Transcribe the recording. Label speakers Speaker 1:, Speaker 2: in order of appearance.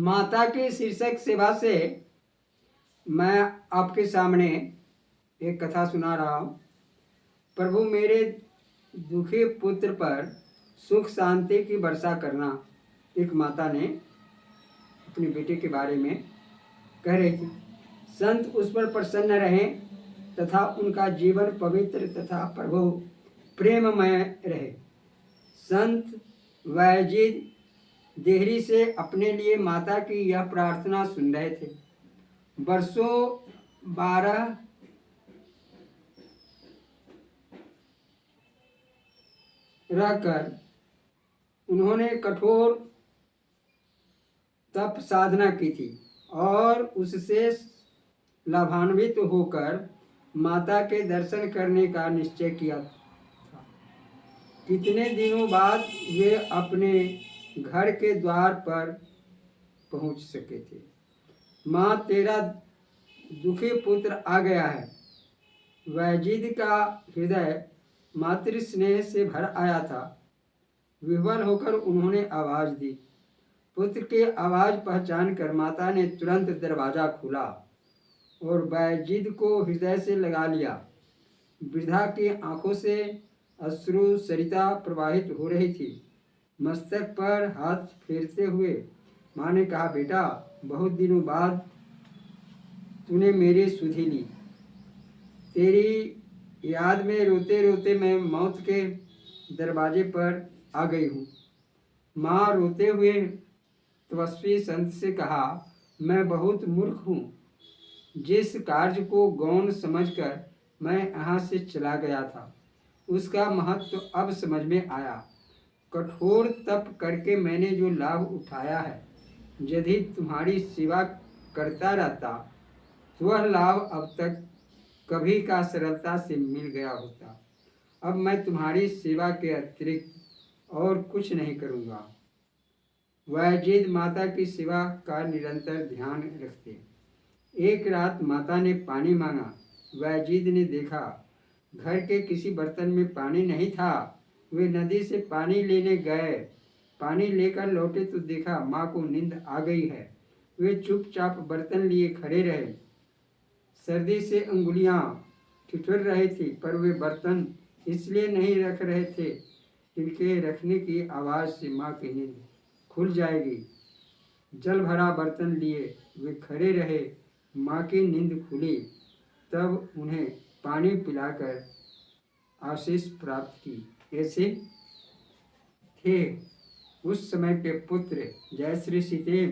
Speaker 1: माता के शीर्षक सेवा से मैं आपके सामने एक कथा सुना रहा हूँ। प्रभु मेरे दुखी पुत्र पर सुख शांति की वर्षा करना, एक माता ने अपने बेटे के बारे में कह रही थी। संत उस पर प्रसन्न रहें तथा उनका जीवन पवित्र तथा प्रभु प्रेममय रहे। संत वैजिद देहरी से अपने लिए माता की यह प्रार्थना सुन रहे थे। वर्षों 12 रहकर उन्होंने कठोर तप साधना की थी और उससे लाभान्वित होकर माता के दर्शन करने का निश्चय किया था। कितने दिनों बाद वे अपने घर के द्वार पर पहुंच सके थे। माँ, तेरा दुखी पुत्र आ गया है। वैजिद का हृदय मातृ स्नेह से भर आया था। विह्वल होकर उन्होंने आवाज दी। पुत्र की आवाज पहचान कर माता ने तुरंत दरवाजा खोला और वैजिद को हृदय से लगा लिया। वृद्धा की आंखों से अश्रु सरिता प्रवाहित हो रही थी। मस्तक पर हाथ फेरते हुए माँ ने कहा, बेटा, बहुत दिनों बाद तूने मेरी सुधि ली। तेरी याद में रोते रोते मैं मौत के दरवाजे पर आ गई हूँ। माँ रोते हुए तपस्वी संत से कहा, मैं बहुत मूर्ख हूँ। जिस कार्य को गौण समझकर मैं यहाँ से चला गया था, उसका महत्व अब समझ में आया। कठोर तप करके मैंने जो लाभ उठाया है, यदि तुम्हारी सेवा करता रहता तो वह लाभ अब तक कभी का सरलता से मिल गया होता। अब मैं तुम्हारी सेवा के अतिरिक्त और कुछ नहीं करूँगा। वैजिद माता की सेवा का निरंतर ध्यान रखते। एक रात माता ने पानी मांगा। वैजिद ने देखा घर के किसी बर्तन में पानी नहीं था। वे नदी से पानी लेने गए। पानी लेकर लौटे तो देखा माँ को नींद आ गई है। वे चुपचाप बर्तन लिए खड़े रहे। सर्दी से अंगुलियाँ ठिठुर रही थी, पर वे बर्तन इसलिए नहीं रख रहे थे इनके रखने की आवाज़ से माँ की नींद खुल जाएगी। जल भरा बर्तन लिए वे खड़े रहे। माँ की नींद खुली, तब उन्हें पानी पिलाकर आशीष प्राप्त की। ऐसे थे उस समय के पुत्र जय श्री सीतेम।